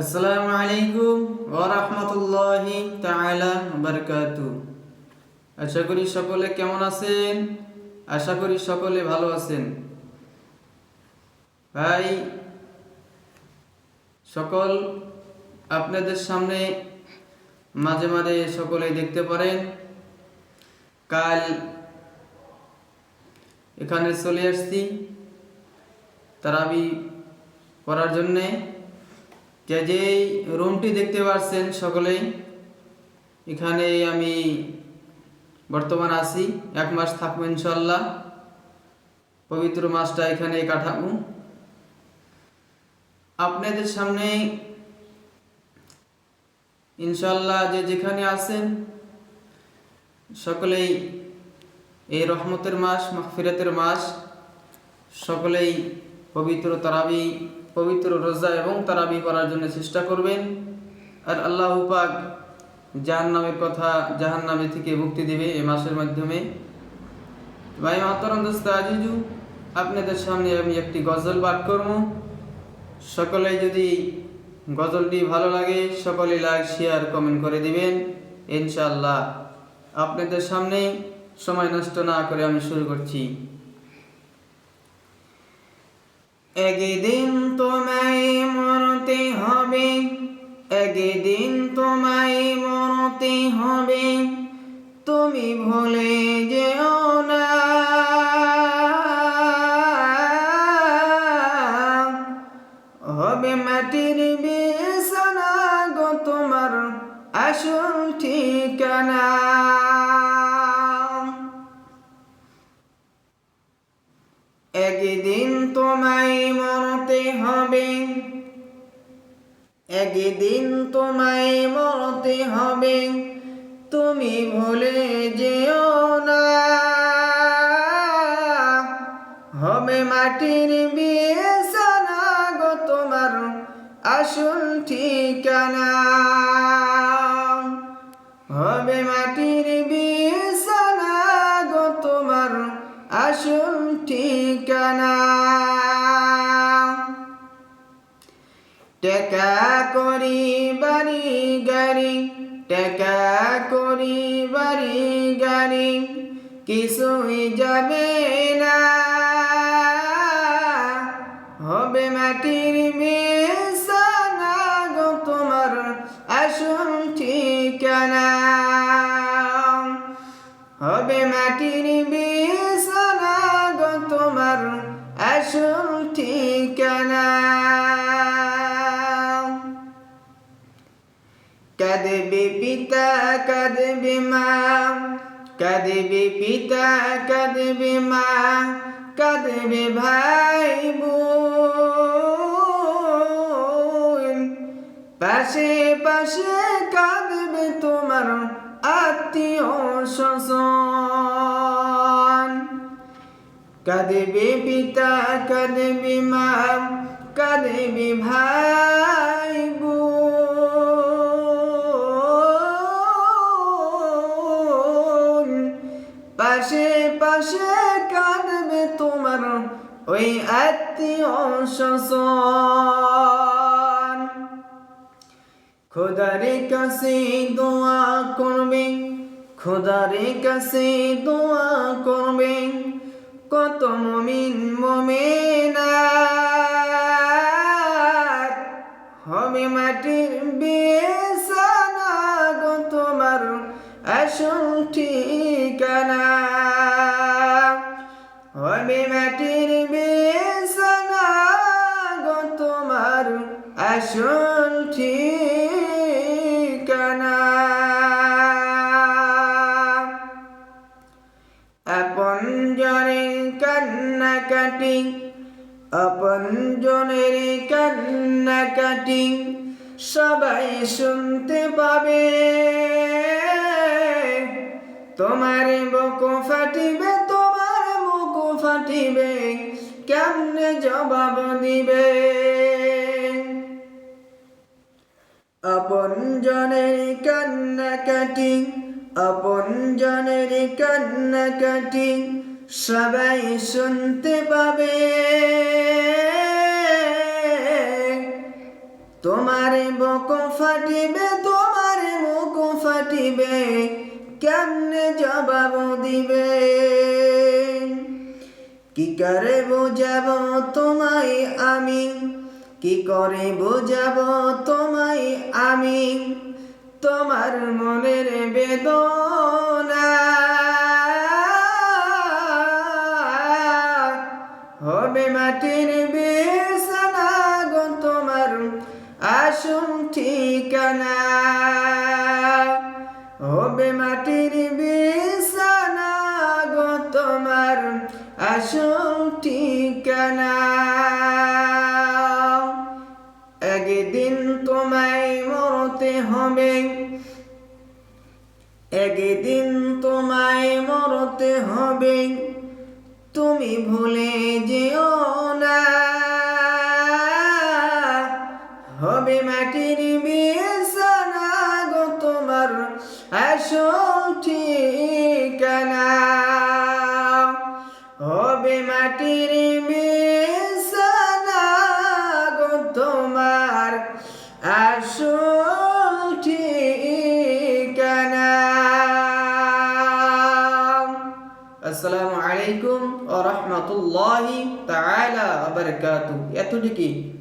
আসসালামু আলাইকুম ওয়া রাহমাতুল্লাহি তাআলা ওয়া বারাকাতুহু। আশা করি সকলে কেমন আছেন? আশা করি সকলে ভালো আছেন। ভাই সকল আপনাদের সামনে মাঝে মাঝে সকলেই দেখতে পারেন কাল এখানে চলে আসছি তারাবি পড়ার জন্যে। যেই রুমটি দেখতে পাচ্ছেন সকলেই, এখানে আমি বর্তমান আছি, 1 মাস থাকবো ইনশাল্লাহ। পবিত্র মাসটা এখানে কাটাবো। আপনাদের সামনে ইনশাল্লাহ যে যেখানে আছেন সকলেই এই রহমতের মাস, মাগফিরাতের মাস, সকলেই পবিত্র তারাবি, পবিত্র রোজা এবং তারাবি পড়ার জন্য চেষ্টা করবেন। আর আল্লাহ পাক জাহান্নামের কথা, জাহান্নামে থেকে মুক্তি দেবে এই মাসের মাধ্যমে। ভাই মাহতারাম দোস্ত আজিজু, আপনাদের সামনে আমি একটি গজল পাঠ করব। সকলে যদি গজলটি ভালো লাগে সকলে লাইক, শেয়ার, কমেন্ট করে দিবেন ইনশাআল্লাহ। আপনাদের সামনে সময় নষ্ট না করে আমি শুরু করছি। একদিন তোমায় মরতে হবে, একদিন তোমায় মরতে হবে, তুমি ভুলে যেও না। হবে মাটির বিছানা গো তোমার আসল ঠিকানা। একদিন তোমায় মরতে হবে, একদিন তোমায় মরতে হবে, তুমি ভুলে যেও না। হবে মাটির বিছানা গো তোমার আসল ঠিকানা। হবে মাটির বিছানা গো তোমার আসল ঠিকানা। টাকা করি বাড়ি গাড়ি, টাকা করি বাড়ি গাড়ি, কিছুই যাবে না। হবে মাটির বিছানা গো তোমার আসল ঠিকানা। হবে মাটির বিছানা গো তোমার আসল ঠিকানা। কাঁদবে পিতা কাঁদবে মা, কাঁদবে পিতা কাঁদবে মা, কাঁদবে ভাই বোন, পাশে পাশে কাঁদবে তোমার আত্মীয় স্বজন। কাঁদবে পিতা কাঁদবে মা, কাঁদবে ভাই বোন, পাশে পাশে কাঁদবে তোমার ওই আত্মীয় স্বজন। খোদার কাছে দোয়া করবে, খোদার কাছে দোয়া করবে কত মুমিন মুমিনাত। হবে মাটির বিছানা গো তোমার আসল ঠিকানা। হবে মাটির বিছানা গো তোমার আসল ঠিকানা। আপন জনের কান্নাকাটি, আপন জনের কান্নাকাটি সবাই শুনতে পাবে। তোমার বুক ফাটিবে, তোমার মুখ ফাটিবে, কেমনে জবাব দিবে। আপন জনের কান্নাকাটি, আপন জনের কান্নাকাটি সবাই শুনতে পাবে। তোমার বুক ফাটিবে, তোমার মুখ ফাটিবে, কেমনে জবাব দিবে? কি করে বোঝাবো তোমায় আমি, কি করে বোঝাবো তোমায় আমি, তোমার মনের বেদনা? হবে মাটির বিছানা গো তোমার আসল ঠিকানা, হবে মাটির বিছানা গো তোমার আসল ঠিকানা। একদিন তোমায় মরতে হবে, একদিন তোমায় মরতে হবে, তুমি ভুলে যেও না। হবে মাটির বিছানা গো তোমার আসল ঠিকানা, হবে মাটির বিছানা গো তোমার আসল ঠিকানা। আসসালামু আলাইকুম ওয়া রাহমাতুল্লাহি তাআলা ওয়া বারাকাতুহু। এতটুকুই।